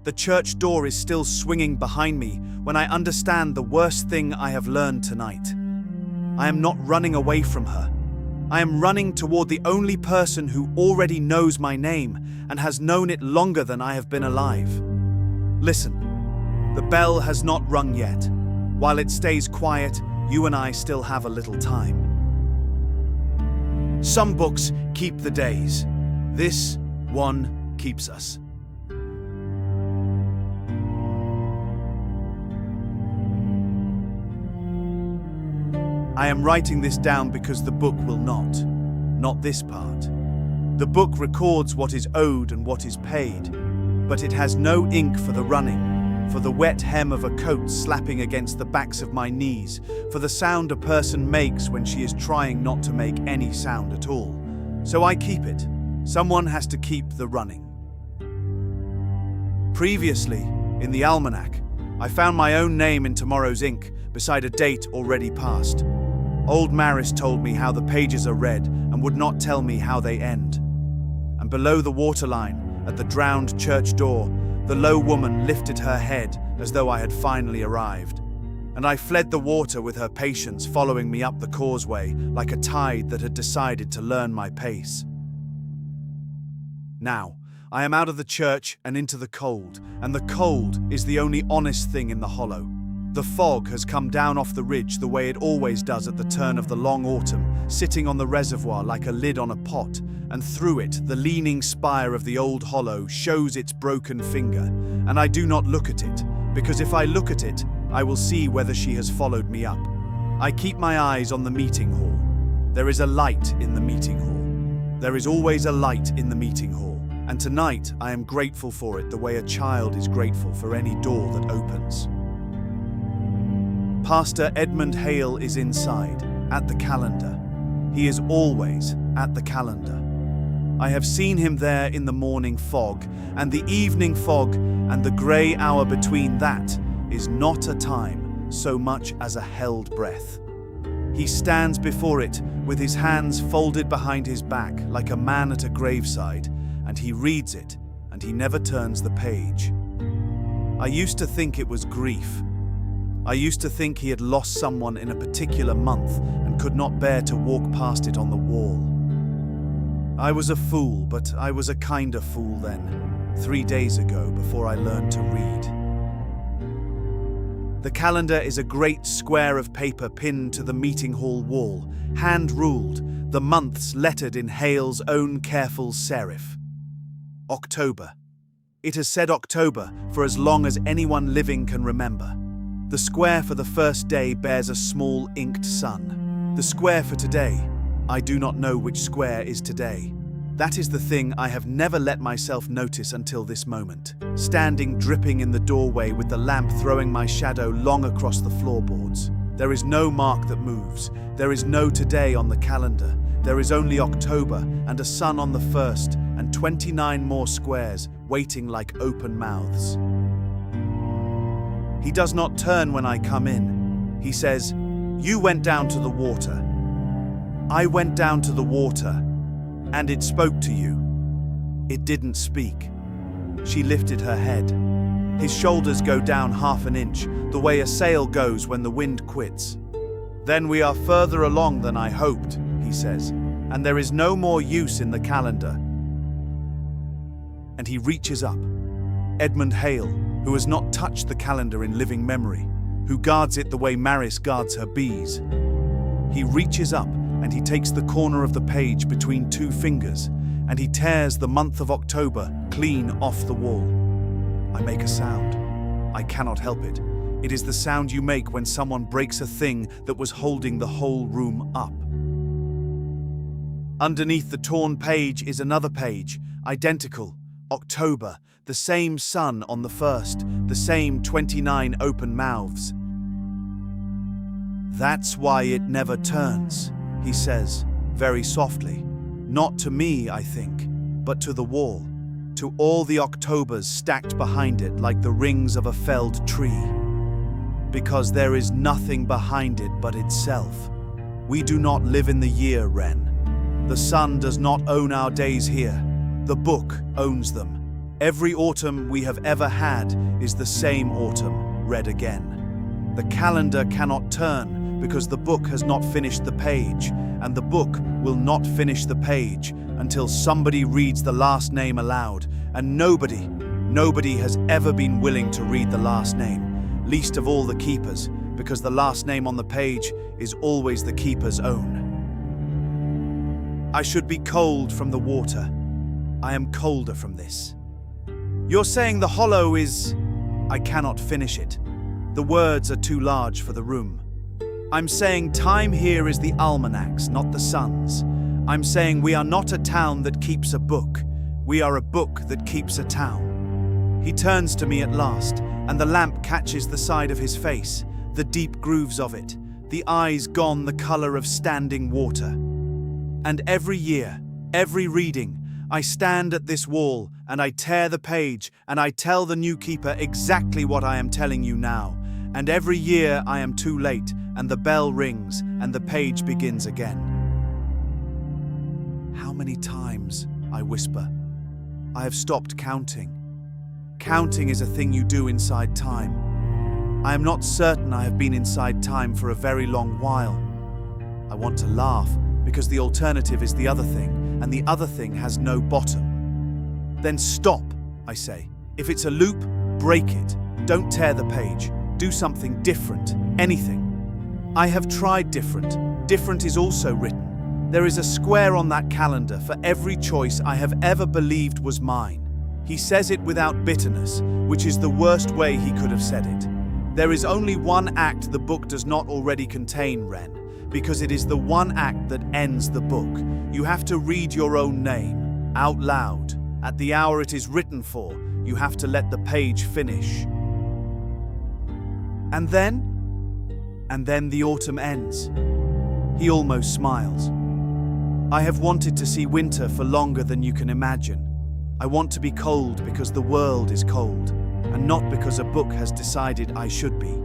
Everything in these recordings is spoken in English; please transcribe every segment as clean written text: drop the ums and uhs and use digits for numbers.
The church door is still swinging behind me when I understand the worst thing I have learned tonight. I am not running away from her. I am running toward the only person who already knows my name and has known it longer than I have been alive. Listen, the bell has not rung yet. While it stays quiet, you and I still have a little time. Some books keep the days. This one keeps us. I am writing this down because the book will not this part. The book records what is owed and what is paid, but it has no ink for the running, for the wet hem of a coat slapping against the backs of my knees, for the sound a person makes when she is trying not to make any sound at all. So I keep it. Someone has to keep the running. Previously, in the almanac, I found my own name in tomorrow's ink beside a date already past. Old Maris told me how the pages are read and would not tell me how they end. And below the waterline, at the drowned church door, the low woman lifted her head as though I had finally arrived. And I fled the water with her patience following me up the causeway like a tide that had decided to learn my pace. Now, I am out of the church and into the cold, and the cold is the only honest thing in the hollow. The fog has come down off the ridge the way it always does at the turn of the long autumn, sitting on the reservoir like a lid on a pot, and through it the leaning spire of the old hollow shows its broken finger, and I do not look at it, because if I look at it, I will see whether she has followed me up. I keep my eyes on the meeting hall. There is a light in the meeting hall. There is always a light in the meeting hall, and tonight I am grateful for it the way a child is grateful for any door that opens. Pastor Edmund Hale is inside, at the calendar. He is always at the calendar. I have seen him there in the morning fog, and the evening fog, and the grey hour between that is not a time so much as a held breath. He stands before it with his hands folded behind his back like a man at a graveside, and he reads it, and he never turns the page. I used to think it was grief. I used to think he had lost someone in a particular month and could not bear to walk past it on the wall. I was a fool, but I was a kinder fool then, 3 days ago, before I learned to read. The calendar is a great square of paper pinned to the meeting hall wall, hand-ruled, the months lettered in Hale's own careful serif. October. It has said October for as long as anyone living can remember. The square for the first day bears a small inked sun. The square for today, I do not know which square is today. That is the thing I have never let myself notice until this moment. Standing dripping in the doorway with the lamp throwing my shadow long across the floorboards. There is no mark that moves. There is no today on the calendar. There is only October and a sun on the first and 29 more squares waiting like open mouths. He does not turn when I come in. He says, "You went down to the water." I went down to the water, and it spoke to you. It didn't speak. She lifted her head. His shoulders go down half an inch, the way a sail goes when the wind quits. "Then we are further along than I hoped," he says, "and there is no more use in the calendar." And he reaches up. Edmund Hale, who has not touched the calendar in living memory, who guards it the way Maris guards her bees. He reaches up and he takes the corner of the page between 2 fingers and he tears the month of October clean off the wall. I make a sound. I cannot help it. It is the sound you make when someone breaks a thing that was holding the whole room up. Underneath the torn page is another page, identical, October, the same sun on the first, the same 29 open mouths. "That's why it never turns," he says, very softly. Not to me, I think, but to the wall, to all the Octobers stacked behind it like the rings of a felled tree. Because there is nothing behind it but itself. We do not live in the year, Wren. The sun does not own our days here. The book owns them. Every autumn we have ever had is the same autumn, read again. The calendar cannot turn because the book has not finished the page, and the book will not finish the page until somebody reads the last name aloud, and nobody has ever been willing to read the last name, least of all the keepers, because the last name on the page is always the keeper's own. I should be cold from the water. I am colder from this. You're saying the hollow is... I cannot finish it. The words are too large for the room. I'm saying time here is the almanacs, not the suns. I'm saying we are not a town that keeps a book. We are a book that keeps a town. He turns to me at last, and the lamp catches the side of his face, the deep grooves of it, the eyes gone the color of standing water. And every year, every reading, I stand at this wall and I tear the page and I tell the new keeper exactly what I am telling you now. And every year I am too late and the bell rings and the page begins again. How many times, I whisper. I have stopped counting. Counting is a thing you do inside time. I am not certain I have been inside time for a very long while. I want to laugh because the alternative is the other thing, and the other thing has no bottom. Then stop, I say. If it's a loop, break it. Don't tear the page. Do something different. Anything. I have tried different. Different is also written. There is a square on that calendar for every choice I have ever believed was mine. He says it without bitterness, which is the worst way he could have said it. There is only one act the book does not already contain, Wren, because it is the one act that ends the book. You have to read your own name, out loud. At the hour it is written for, you have to let the page finish. And then the autumn ends. He almost smiles. I have wanted to see winter for longer than you can imagine. I want to be cold because the world is cold, and not because a book has decided I should be.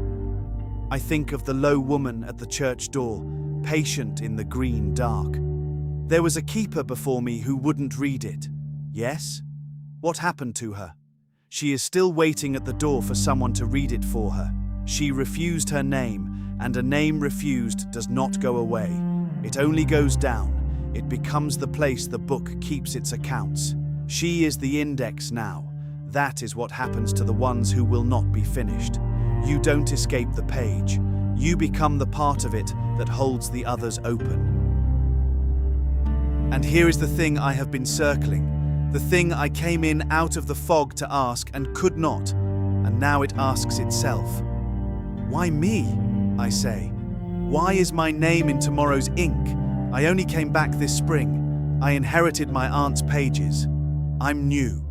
I think of the low woman at the church door, patient in the green dark. There was a keeper before me who wouldn't read it. Yes? What happened to her? She is still waiting at the door for someone to read it for her. She refused her name, and a name refused does not go away. It only goes down. It becomes the place the book keeps its accounts. She is the index now. That is what happens to the ones who will not be finished. You don't escape the page. You become the part of it that holds the others open. And here is the thing I have been circling, the thing I came in out of the fog to ask and could not, and now it asks itself. Why me? I say. Why is my name in tomorrow's ink? I only came back this spring. I inherited my aunt's pages. I'm new.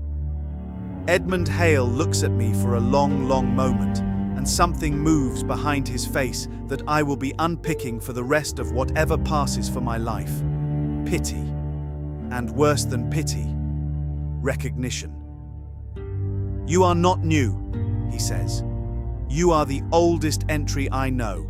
Edmund Hale looks at me for a long, long moment, and something moves behind his face that I will be unpicking for the rest of whatever passes for my life. Pity. And worse than pity, recognition. You are not new, he says. You are the oldest entry I know.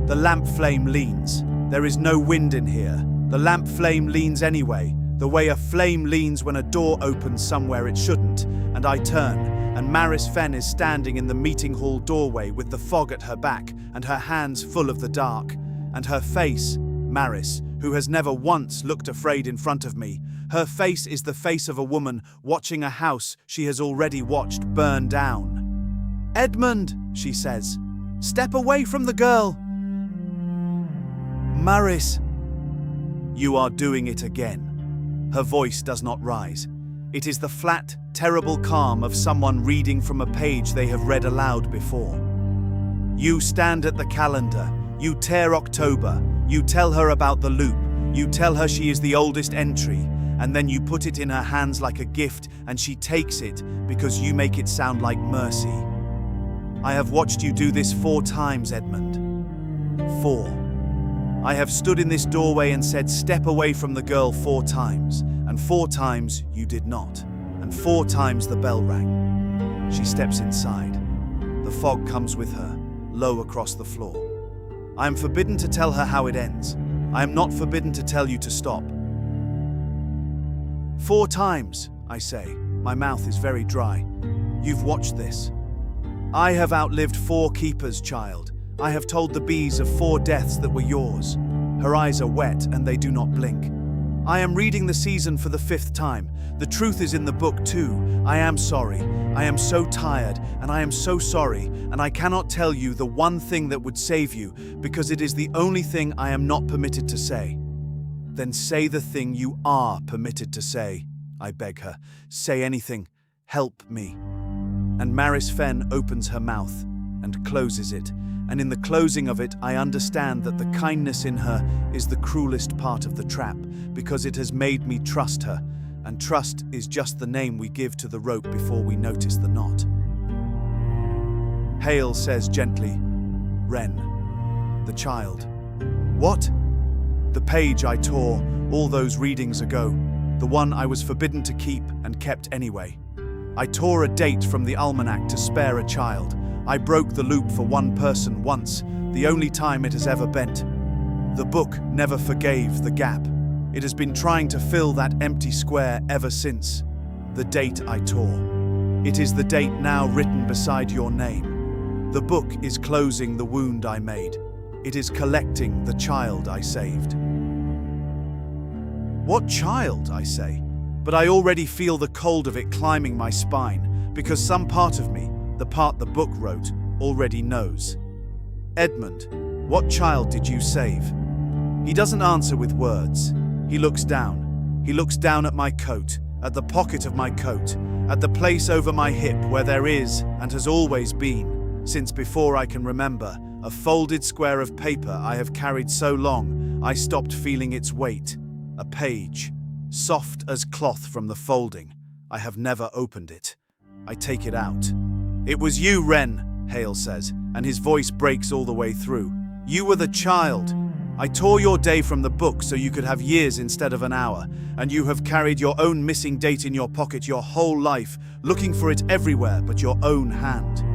The lamp flame leans. There is no wind in here. The lamp flame leans anyway, the way a flame leans when a door opens somewhere it shouldn't, and I turn, and Maris Fenn is standing in the meeting hall doorway with the fog at her back and her hands full of the dark, and her face, Maris, who has never once looked afraid in front of me, her face is the face of a woman watching a house she has already watched burn down. Edmund, she says, step away from the girl. Maris. You are doing it again. Her voice does not rise. It is the flat, terrible calm of someone reading from a page they have read aloud before. You stand at the calendar. You tear October. You tell her about the loop. You tell her she is the oldest entry. And then you put it in her hands like a gift and she takes it because you make it sound like mercy. I have watched you do this 4 times, Edmund. 4. I have stood in this doorway and said, step away from the girl 4 times, and 4 times you did not, and 4 times the bell rang. She steps inside. The fog comes with her, low across the floor. I am forbidden to tell her how it ends. I am not forbidden to tell you to stop. 4 times, I say. My mouth is very dry. You've watched this. I have outlived 4 keepers, child. I have told the bees of 4 deaths that were yours. Her eyes are wet and they do not blink. I am reading the season for the 5th time. The truth is in the book too. I am sorry. I am so tired and I am so sorry, and I cannot tell you the one thing that would save you because it is the only thing I am not permitted to say. Then say the thing you are permitted to say, I beg her. Say anything. Help me. And Maris Fen opens her mouth and closes it, and in the closing of it I understand that the kindness in her is the cruelest part of the trap, because it has made me trust her, and trust is just the name we give to the rope before we notice the knot. Hale says gently, Wren, the child. What? The page I tore all those readings ago, the one I was forbidden to keep and kept anyway. I tore a date from the almanac to spare a child. I broke the loop for one person once, the only time it has ever bent. The book never forgave the gap. It has been trying to fill that empty square ever since. The date I tore. It is the date now written beside your name. The book is closing the wound I made. It is collecting the child I saved. What child, I say? But I already feel the cold of it climbing my spine, because some part of me, the part the book wrote, already knows. Edmund, what child did you save? He doesn't answer with words. He looks down. He looks down at my coat, at the pocket of my coat, at the place over my hip where there is, and has always been, since before I can remember, a folded square of paper I have carried so long I stopped feeling its weight. A page, soft as cloth from the folding. I have never opened it. I take it out. It was you, Wren, Hale says, and his voice breaks all the way through. You were the child. I tore your day from the book so you could have years instead of an hour, and you have carried your own missing date in your pocket your whole life, looking for it everywhere but your own hand.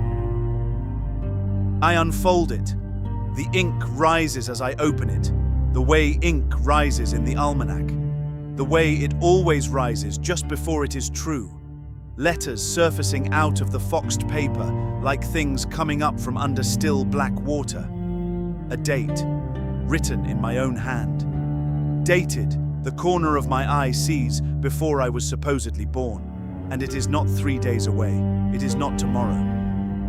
I unfold it. The ink rises as I open it, the way ink rises in the almanac, the way it always rises just before it is true. Letters surfacing out of the foxed paper like things coming up from under still black water. A date, written in my own hand. Dated, the corner of my eye sees before I was supposedly born. And it is not 3 days away. It is not tomorrow.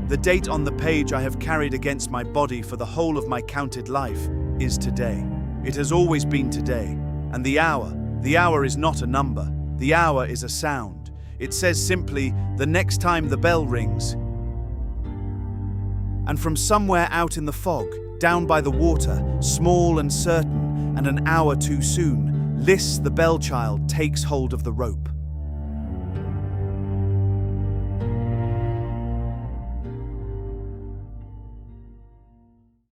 The date on the page I have carried against my body for the whole of my counted life is today. It has always been today. And the hour is not a number. The hour is a sound. It says simply, the next time the bell rings. And from somewhere out in the fog, down by the water, small and certain, and an hour too soon, Liss the bell child takes hold of the rope.